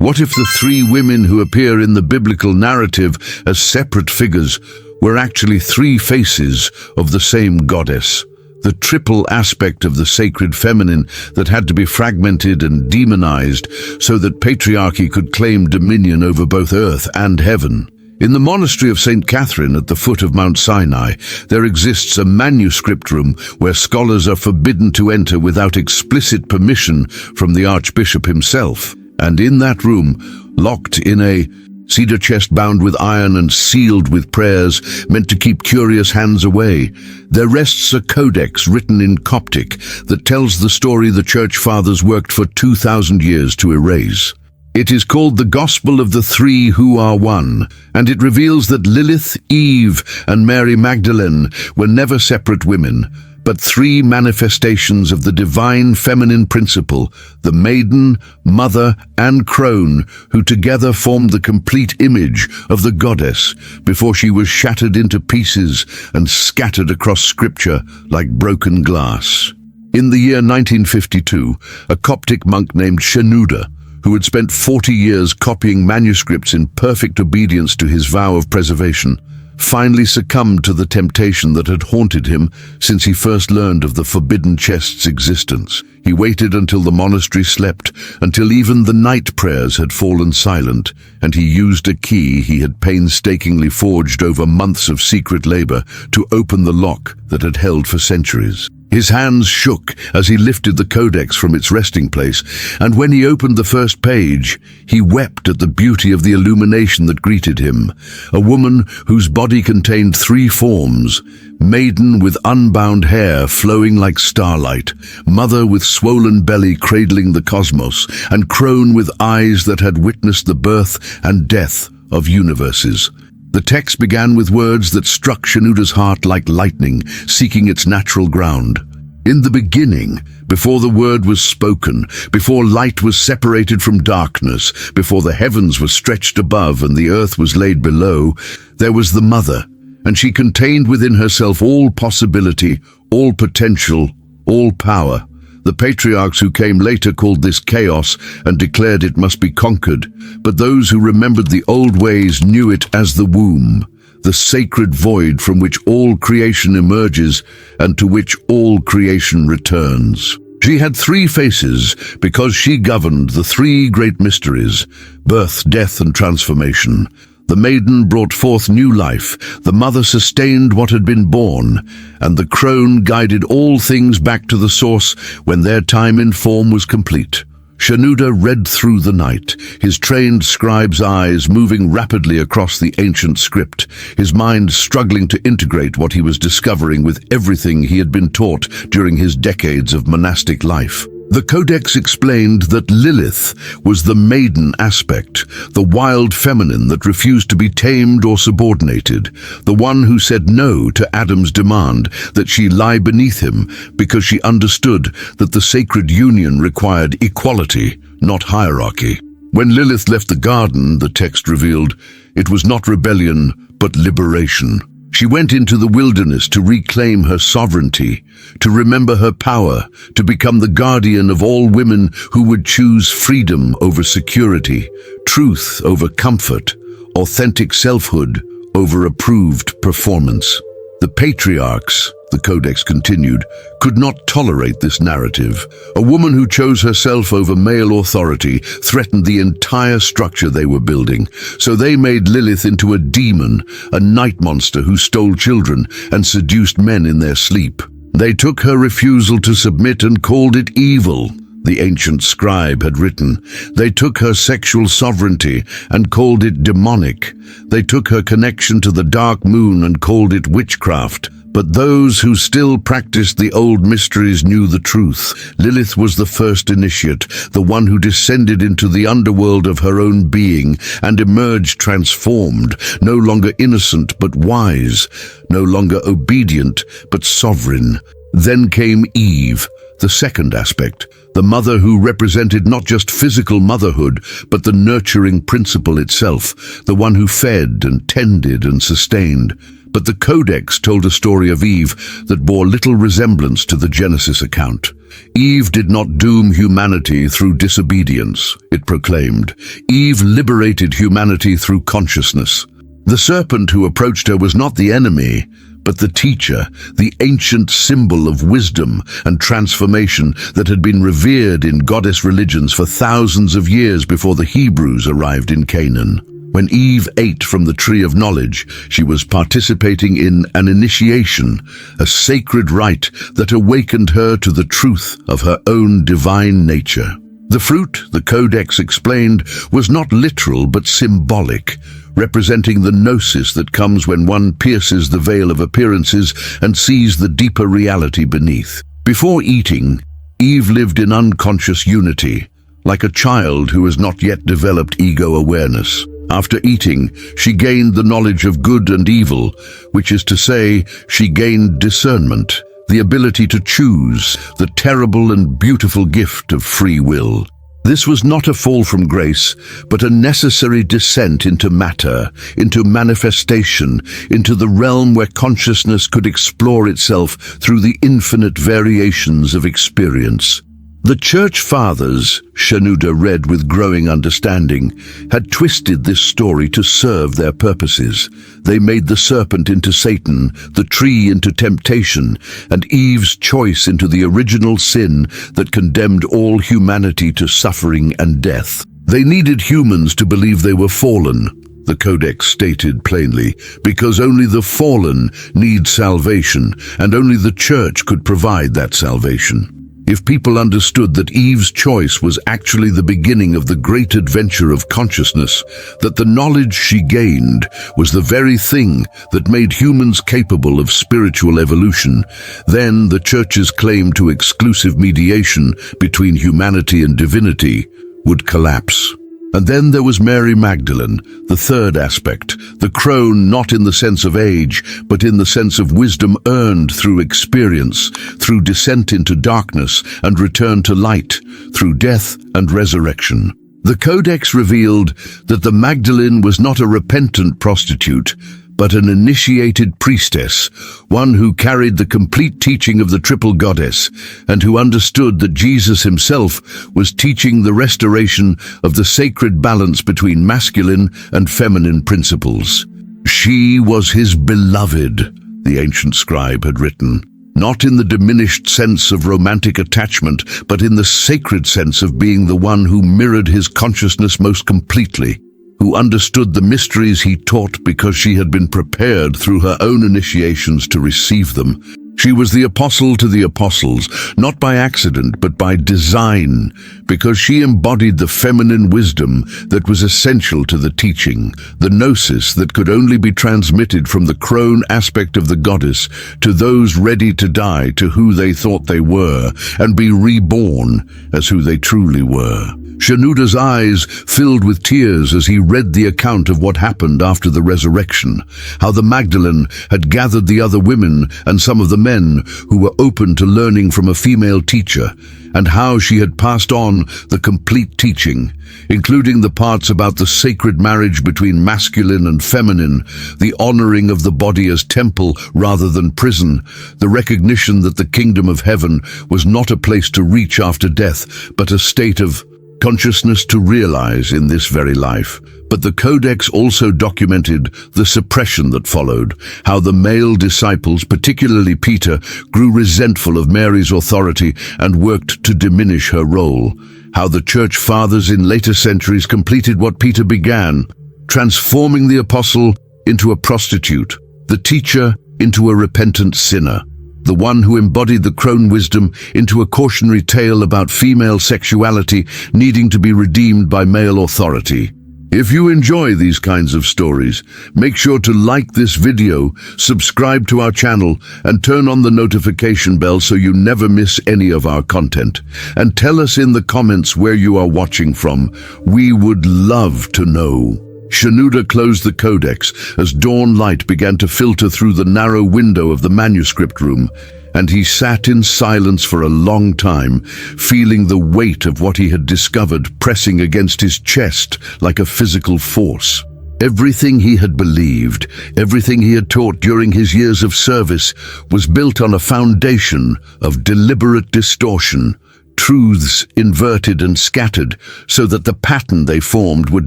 What if the three women who appear in the biblical narrative as separate figures were actually three faces of the same goddess? The triple aspect of the sacred feminine that had to be fragmented and demonized so that patriarchy could claim dominion over both earth and heaven. In the monastery of St. Catherine at the foot of Mount Sinai, there exists a manuscript room where scholars are forbidden to enter without explicit permission from the Archbishop himself. And in that room, locked in a cedar chest bound with iron and sealed with prayers meant to keep curious hands away, there rests a codex written in Coptic that tells the story the Church Fathers worked for 2,000 years to erase. It is called the Gospel of the Three Who Are One, and it reveals that Lilith, Eve, and Mary Magdalene were never separate women, but three manifestations of the divine feminine principle, the maiden, mother, and crone, who together formed the complete image of the goddess before she was shattered into pieces and scattered across scripture like broken glass. In the year 1952, a Coptic monk named Shenuda, who had spent 40 years copying manuscripts in perfect obedience to his vow of preservation, finally succumbed to the temptation that had haunted him since he first learned of the forbidden chest's existence. He waited until the monastery slept, until even the night prayers had fallen silent, and he used a key he had painstakingly forged over months of secret labor to open the lock that had held for centuries. His hands shook as he lifted the codex from its resting place, and when he opened the first page, he wept at the beauty of the illumination that greeted him. A woman whose body contained three forms: maiden with unbound hair flowing like starlight, mother with swollen belly cradling the cosmos, and crone with eyes that had witnessed the birth and death of universes. The text began with words that struck Shenuda's heart like lightning, seeking its natural ground. In the beginning, before the word was spoken, before light was separated from darkness, before the heavens were stretched above and the earth was laid below, there was the mother, and she contained within herself all possibility, all potential, all power. The patriarchs who came later called this chaos and declared it must be conquered, but those who remembered the old ways knew it as the womb, the sacred void from which all creation emerges and to which all creation returns. She had three faces because she governed the three great mysteries: birth, death, and transformation. The maiden brought forth new life, the mother sustained what had been born, and the crone guided all things back to the source when their time in form was complete. Shenuda read through the night, his trained scribe's eyes moving rapidly across the ancient script, his mind struggling to integrate what he was discovering with everything he had been taught during his decades of monastic life. The codex explained that Lilith was the maiden aspect, the wild feminine that refused to be tamed or subordinated, the one who said no to Adam's demand that she lie beneath him because she understood that the sacred union required equality, not hierarchy. When Lilith left the garden, the text revealed, it was not rebellion, but liberation. She went into the wilderness to reclaim her sovereignty, to remember her power, to become the guardian of all women who would choose freedom over security, truth over comfort, authentic selfhood over approved performance. The patriarchs, the codex continued, could not tolerate this narrative. A woman who chose herself over male authority threatened the entire structure they were building, so they made Lilith into a demon, a night monster who stole children and seduced men in their sleep. They took her refusal to submit and called it evil, the ancient scribe had written. They took her sexual sovereignty and called it demonic. They took her connection to the dark moon and called it witchcraft. But those who still practiced the old mysteries knew the truth. Lilith was the first initiate, the one who descended into the underworld of her own being and emerged transformed, no longer innocent but wise, no longer obedient but sovereign. Then came Eve, the second aspect, the mother who represented not just physical motherhood, but the nurturing principle itself, the one who fed and tended and sustained. But the codex told a story of Eve that bore little resemblance to the Genesis account. Eve did not doom humanity through disobedience, it proclaimed. Eve liberated humanity through consciousness. The serpent who approached her was not the enemy, but the teacher, the ancient symbol of wisdom and transformation that had been revered in goddess religions for thousands of years before the Hebrews arrived in Canaan. When Eve ate from the tree of knowledge, she was participating in an initiation, a sacred rite that awakened her to the truth of her own divine nature. The fruit, the codex explained, was not literal but symbolic, representing the gnosis that comes when one pierces the veil of appearances and sees the deeper reality beneath. Before eating, Eve lived in unconscious unity, like a child who has not yet developed ego awareness. After eating, she gained the knowledge of good and evil, which is to say, she gained discernment, the ability to choose, the terrible and beautiful gift of free will. This was not a fall from grace, but a necessary descent into matter, into manifestation, into the realm where consciousness could explore itself through the infinite variations of experience. The Church Fathers, Shenuda read with growing understanding, had twisted this story to serve their purposes. They made the serpent into Satan, the tree into temptation, and Eve's choice into the original sin that condemned all humanity to suffering and death. They needed humans to believe they were fallen, the Codex stated plainly, because only the fallen need salvation, and only the Church could provide that salvation. If people understood that Eve's choice was actually the beginning of the great adventure of consciousness, that the knowledge she gained was the very thing that made humans capable of spiritual evolution, then the Church's claim to exclusive mediation between humanity and divinity would collapse. And then there was Mary Magdalene, the third aspect, the crone not in the sense of age, but in the sense of wisdom earned through experience, through descent into darkness and return to light, through death and resurrection. The Codex revealed that the Magdalene was not a repentant prostitute, but an initiated priestess, one who carried the complete teaching of the triple goddess, and who understood that Jesus himself was teaching the restoration of the sacred balance between masculine and feminine principles. She was his beloved, the ancient scribe had written, not in the diminished sense of romantic attachment, but in the sacred sense of being the one who mirrored his consciousness most completely, who understood the mysteries he taught because she had been prepared through her own initiations to receive them. She was the apostle to the apostles, not by accident but by design, because she embodied the feminine wisdom that was essential to the teaching, the gnosis that could only be transmitted from the crone aspect of the goddess to those ready to die to who they thought they were and be reborn as who they truly were. Shenuda's eyes filled with tears as he read the account of what happened after the resurrection, how the Magdalene had gathered the other women and some of the men who were open to learning from a female teacher, and how she had passed on the complete teaching, including the parts about the sacred marriage between masculine and feminine, the honoring of the body as temple rather than prison, the recognition that the kingdom of heaven was not a place to reach after death, but a state of consciousness to realize in this very life. But the Codex also documented the suppression that followed, how the male disciples, particularly Peter, grew resentful of Mary's authority and worked to diminish her role, how the Church Fathers in later centuries completed what Peter began, transforming the apostle into a prostitute, the teacher into a repentant sinner, the one who embodied the crone wisdom into a cautionary tale about female sexuality needing to be redeemed by male authority. If you enjoy these kinds of stories, make sure to like this video, subscribe to our channel, and turn on the notification bell so you never miss any of our content. And tell us in the comments where you are watching from. We would love to know. Shenuda closed the codex as dawn light began to filter through the narrow window of the manuscript room, and he sat in silence for a long time, feeling the weight of what he had discovered pressing against his chest like a physical force. Everything he had believed, everything he had taught during his years of service, was built on a foundation of deliberate distortion, truths inverted and scattered so that the pattern they formed would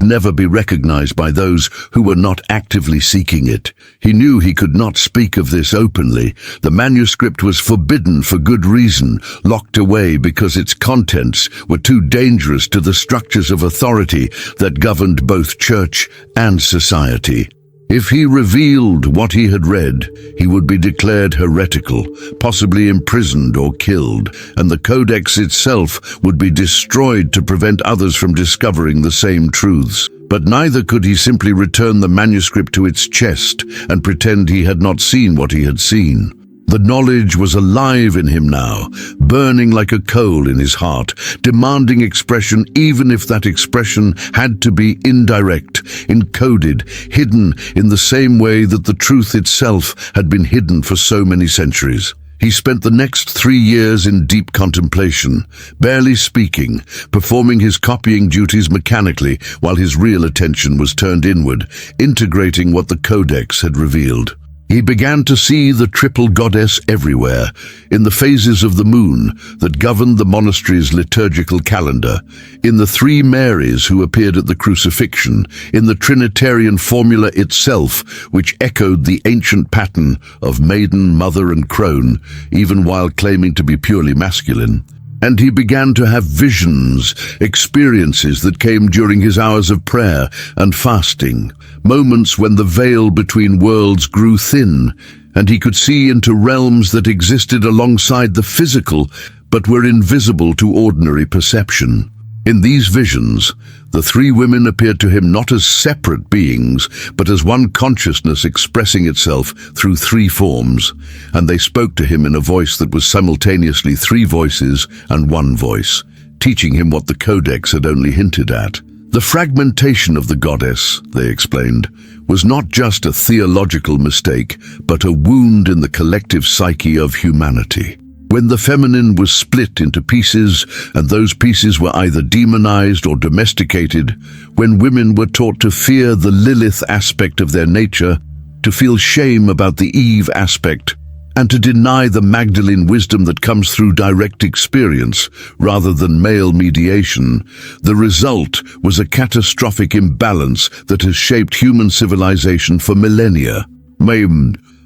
never be recognized by those who were not actively seeking it. He knew he could not speak of this openly. The manuscript was forbidden for good reason, locked away because its contents were too dangerous to the structures of authority that governed both church and society. If he revealed what he had read, he would be declared heretical, possibly imprisoned or killed, and the codex itself would be destroyed to prevent others from discovering the same truths. But neither could he simply return the manuscript to its chest and pretend he had not seen what he had seen. The knowledge was alive in him now, burning like a coal in his heart, demanding expression even if that expression had to be indirect, encoded, hidden in the same way that the truth itself had been hidden for so many centuries. He spent the next 3 years in deep contemplation, barely speaking, performing his copying duties mechanically while his real attention was turned inward, integrating what the codex had revealed. He began to see the triple goddess everywhere, in the phases of the moon that governed the monastery's liturgical calendar, in the 3 Marys who appeared at the crucifixion, in the Trinitarian formula itself, which echoed the ancient pattern of maiden, mother, and crone, even while claiming to be purely masculine. And he began to have visions, experiences that came during his hours of prayer and fasting, moments when the veil between worlds grew thin, and he could see into realms that existed alongside the physical, but were invisible to ordinary perception. In these visions, the 3 women appeared to him not as separate beings, but as one consciousness expressing itself through 3 forms, and they spoke to him in a voice that was simultaneously 3 voices and 1 voice, teaching him what the codex had only hinted at. The fragmentation of the goddess, they explained, was not just a theological mistake, but a wound in the collective psyche of humanity. When the feminine was split into pieces, and those pieces were either demonized or domesticated, when women were taught to fear the Lilith aspect of their nature, to feel shame about the Eve aspect, and to deny the Magdalene wisdom that comes through direct experience rather than male mediation, the result was a catastrophic imbalance that has shaped human civilization for millennia.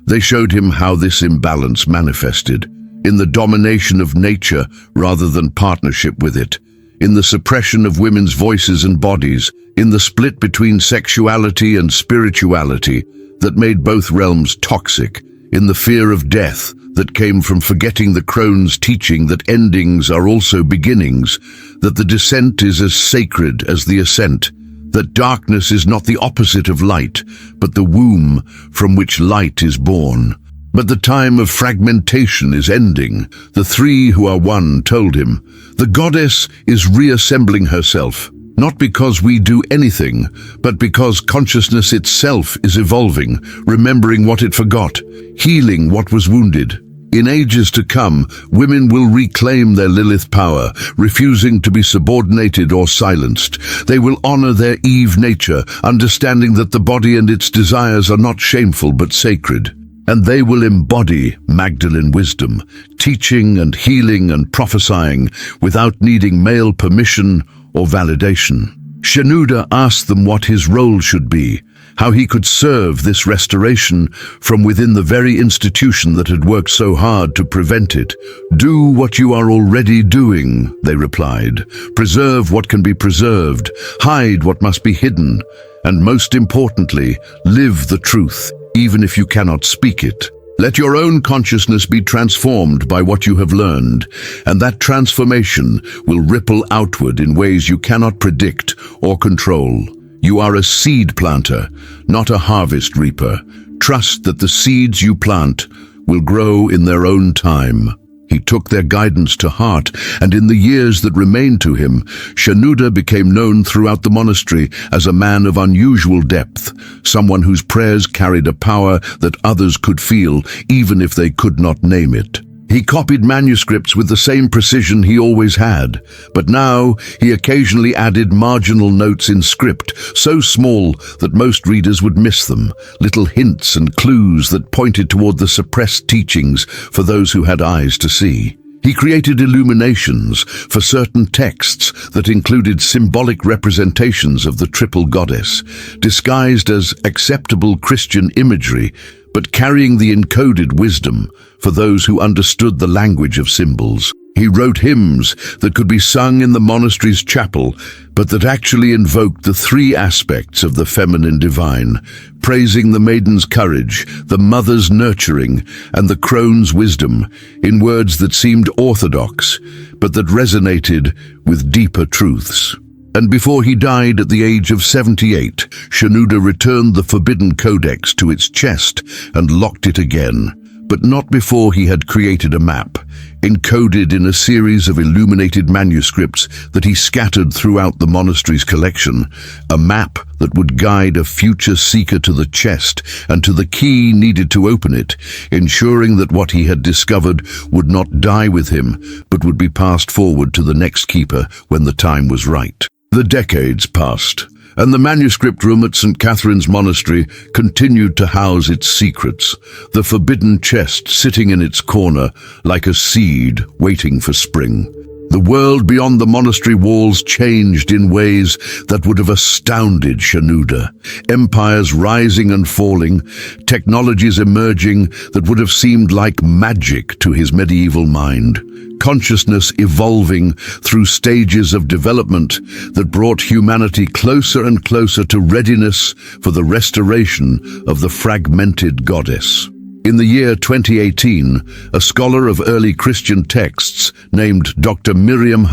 They showed him how this imbalance manifested in the domination of nature rather than partnership with it, in the suppression of women's voices and bodies, in the split between sexuality and spirituality that made both realms toxic, in the fear of death that came from forgetting the crone's teaching that endings are also beginnings, that the descent is as sacred as the ascent, that darkness is not the opposite of light, but the womb from which light is born. But the time of fragmentation is ending, the 3 who are one told him. The goddess is reassembling herself, not because we do anything, but because consciousness itself is evolving, remembering what it forgot, healing what was wounded. In ages to come, women will reclaim their Lilith power, refusing to be subordinated or silenced. They will honor their Eve nature, understanding that the body and its desires are not shameful but sacred. And they will embody Magdalene wisdom, teaching and healing and prophesying without needing male permission or validation. Shenuda asked them what his role should be, how he could serve this restoration from within the very institution that had worked so hard to prevent it. Do what you are already doing, they replied. Preserve what can be preserved, hide what must be hidden, and most importantly, live the truth, even if you cannot speak it. Let your own consciousness be transformed by what you have learned, and that transformation will ripple outward in ways you cannot predict or control. You are a seed planter, not a harvest reaper. Trust that the seeds you plant will grow in their own time. He took their guidance to heart, and in the years that remained to him, Shenuda became known throughout the monastery as a man of unusual depth, someone whose prayers carried a power that others could feel, even if they could not name it. He copied manuscripts with the same precision he always had, but now he occasionally added marginal notes in script, so small that most readers would miss them, little hints and clues that pointed toward the suppressed teachings for those who had eyes to see. He created illuminations for certain texts that included symbolic representations of the triple goddess, disguised as acceptable Christian imagery, but carrying the encoded wisdom for those who understood the language of symbols. He wrote hymns that could be sung in the monastery's chapel, but that actually invoked the three aspects of the feminine divine, praising the maiden's courage, the mother's nurturing, and the crone's wisdom, in words that seemed orthodox, but that resonated with deeper truths. And before he died at the age of 78, Shenuda returned the forbidden codex to its chest and locked it again, but not before he had created a map, encoded in a series of illuminated manuscripts that he scattered throughout the monastery's collection, a map that would guide a future seeker to the chest and to the key needed to open it, ensuring that what he had discovered would not die with him, but would be passed forward to the next keeper when the time was right. The decades passed, and the manuscript room at St. Catherine's Monastery continued to house its secrets, the forbidden chest sitting in its corner like a seed waiting for spring. The world beyond the monastery walls changed in ways that would have astounded Shenuda. Empires rising and falling, technologies emerging that would have seemed like magic to his medieval mind. Consciousness evolving through stages of development that brought humanity closer and closer to readiness for the restoration of the fragmented goddess. In the year 2018, a scholar of early Christian texts named Dr. Miriam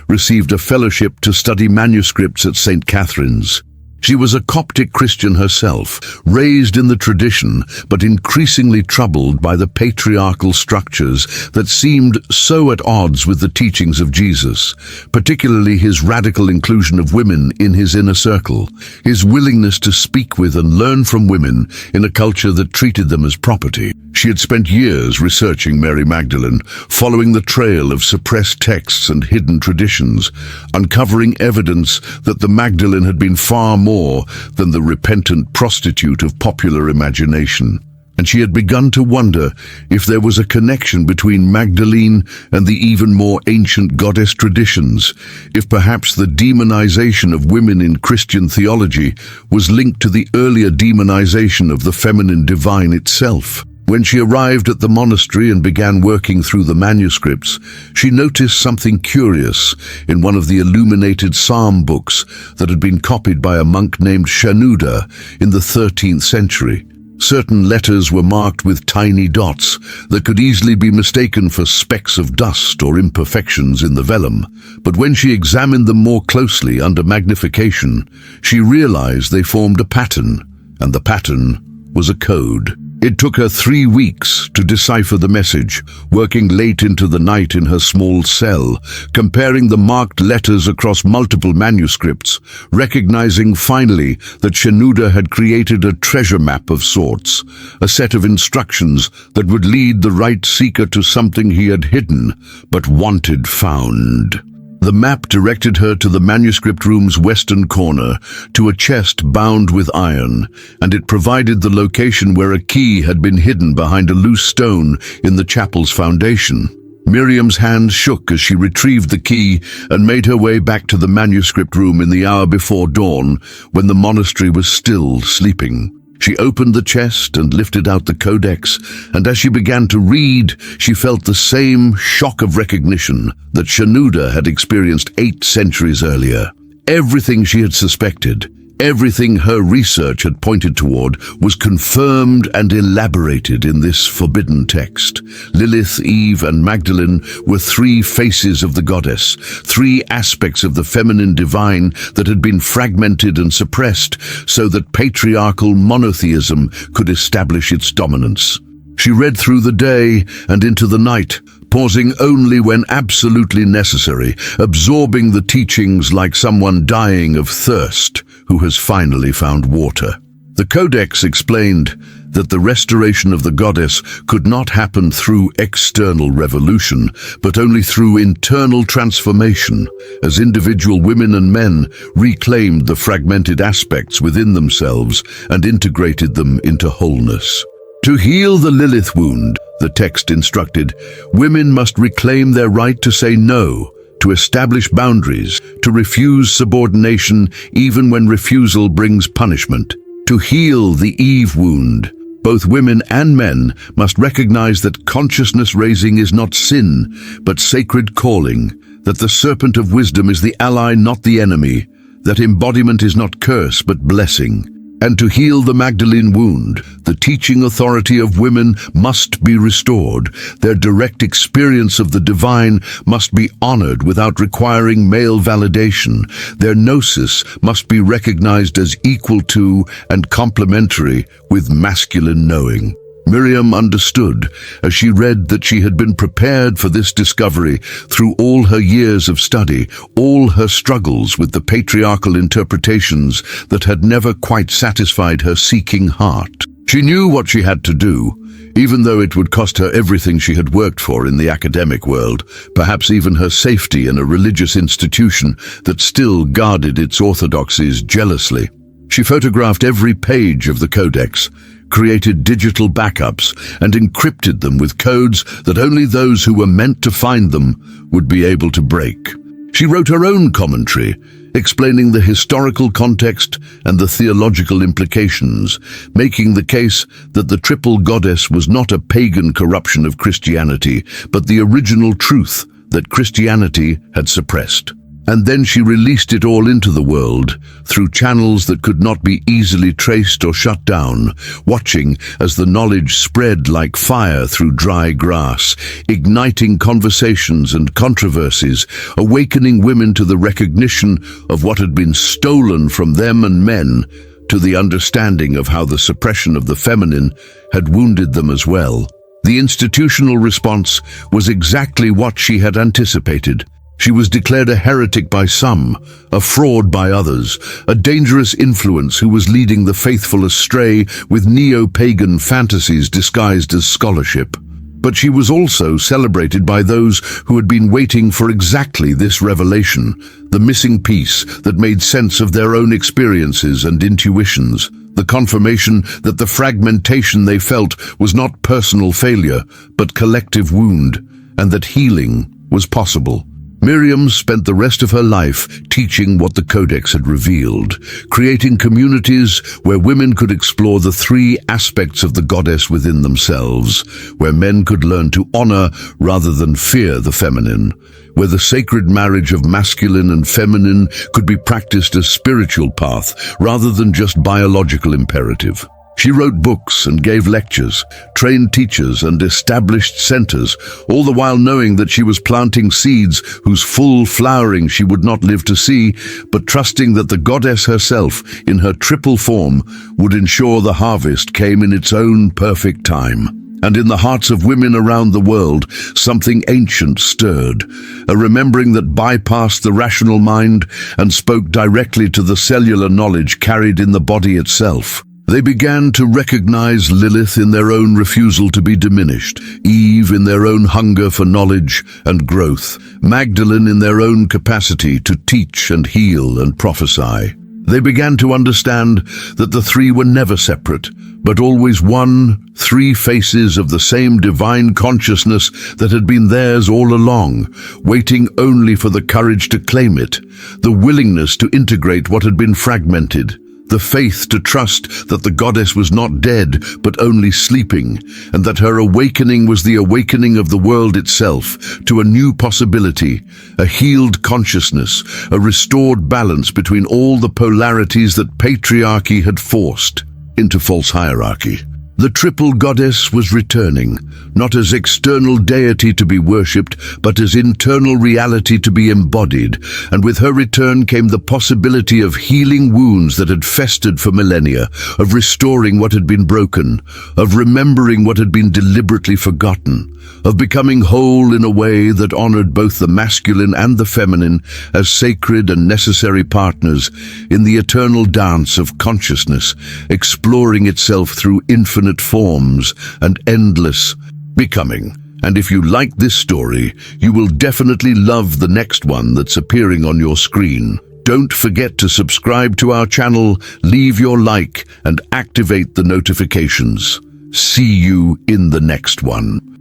received a fellowship to study manuscripts at St. Catherine's. She was a Coptic Christian herself, raised in the tradition, but increasingly troubled by the patriarchal structures that seemed so at odds with the teachings of Jesus, particularly his radical inclusion of women in his inner circle, his willingness to speak with and learn from women in a culture that treated them as property. She had spent years researching Mary Magdalene, following the trail of suppressed texts and hidden traditions, uncovering evidence that the Magdalene had been far more than the repentant prostitute of popular imagination. And she had begun to wonder if there was a connection between Magdalene and the even more ancient goddess traditions, if perhaps the demonization of women in Christian theology was linked to the earlier demonization of the feminine divine itself. When she arrived at the monastery and began working through the manuscripts, she noticed something curious in one of the illuminated psalm books that had been copied by a monk named Shenuda in the 13th century. Certain letters were marked with tiny dots that could easily be mistaken for specks of dust or imperfections in the vellum, but when she examined them more closely under magnification, she realized they formed a pattern, and the pattern was a code. It took her 3 weeks to decipher the message, working late into the night in her small cell, comparing the marked letters across multiple manuscripts, recognizing finally that Shenuda had created a treasure map of sorts, a set of instructions that would lead the right seeker to something he had hidden but wanted found. The map directed her to the manuscript room's western corner, to a chest bound with iron, and it provided the location where a key had been hidden behind a loose stone in the chapel's foundation. Miriam's hands shook as she retrieved the key and made her way back to the manuscript room in the hour before dawn, when the monastery was still sleeping. She opened the chest and lifted out the codex, and as she began to read, she felt the same shock of recognition that Shenuda had experienced 8 centuries earlier. Everything she had suspected, everything her research had pointed toward, was confirmed and elaborated in this forbidden text. Lilith, Eve, and Magdalene were 3 faces of the goddess, 3 aspects of the feminine divine that had been fragmented and suppressed so that patriarchal monotheism could establish its dominance. She read through the day and into the night, pausing only when absolutely necessary, absorbing the teachings like someone dying of thirst who has finally found water. The codex explained that the restoration of the goddess could not happen through external revolution, but only through internal transformation, as individual women and men reclaimed the fragmented aspects within themselves and integrated them into wholeness. To heal the Lilith wound, the text instructed, women must reclaim their right to say no, to establish boundaries, to refuse subordination even when refusal brings punishment. To heal the Eve wound, both women and men must recognize that consciousness raising is not sin, but sacred calling, that the serpent of wisdom is the ally, not the enemy, that embodiment is not curse, but blessing. And to heal the Magdalene wound, the teaching authority of women must be restored. Their direct experience of the divine must be honored without requiring male validation. Their gnosis must be recognized as equal to and complementary with masculine knowing. Miriam understood as she read that she had been prepared for this discovery through all her years of study, all her struggles with the patriarchal interpretations that had never quite satisfied her seeking heart. She knew what she had to do, even though it would cost her everything she had worked for in the academic world, perhaps even her safety in a religious institution that still guarded its orthodoxies jealously. She photographed every page of the codex, created digital backups, and encrypted them with codes that only those who were meant to find them would be able to break. She wrote her own commentary, explaining the historical context and the theological implications, making the case that the triple goddess was not a pagan corruption of Christianity, but the original truth that Christianity had suppressed. And then she released it all into the world, through channels that could not be easily traced or shut down, watching as the knowledge spread like fire through dry grass, igniting conversations and controversies, awakening women to the recognition of what had been stolen from them and men, to the understanding of how the suppression of the feminine had wounded them as well. The institutional response was exactly what she had anticipated. She was declared a heretic by some, a fraud by others, a dangerous influence who was leading the faithful astray with neo-pagan fantasies disguised as scholarship. But she was also celebrated by those who had been waiting for exactly this revelation, the missing piece that made sense of their own experiences and intuitions, the confirmation that the fragmentation they felt was not personal failure, but collective wound, and that healing was possible. Miriam spent the rest of her life teaching what the Codex had revealed, creating communities where women could explore the three aspects of the goddess within themselves, where men could learn to honor rather than fear the feminine, where the sacred marriage of masculine and feminine could be practiced as spiritual path rather than just biological imperative. She wrote books and gave lectures, trained teachers and established centers, all the while knowing that she was planting seeds whose full flowering she would not live to see, but trusting that the goddess herself, in her triple form, would ensure the harvest came in its own perfect time. And in the hearts of women around the world, something ancient stirred, a remembering that bypassed the rational mind and spoke directly to the cellular knowledge carried in the body itself. They began to recognize Lilith in their own refusal to be diminished, Eve in their own hunger for knowledge and growth, Magdalene in their own capacity to teach and heal and prophesy. They began to understand that the three were never separate, but always one, three faces of the same divine consciousness that had been theirs all along, waiting only for the courage to claim it, the willingness to integrate what had been fragmented, the faith to trust that the goddess was not dead, but only sleeping, and that her awakening was the awakening of the world itself to a new possibility, a healed consciousness, a restored balance between all the polarities that patriarchy had forced into false hierarchy. The triple goddess was returning, not as external deity to be worshipped, but as internal reality to be embodied, and with her return came the possibility of healing wounds that had festered for millennia, of restoring what had been broken, of remembering what had been deliberately forgotten, of becoming whole in a way that honored both the masculine and the feminine as sacred and necessary partners in the eternal dance of consciousness, exploring itself through infinite forms and endless becoming. And if you like this story, you will definitely love the next one that's appearing on your screen. Don't forget to subscribe to our channel, leave your like, and activate the notifications. See you in the next one.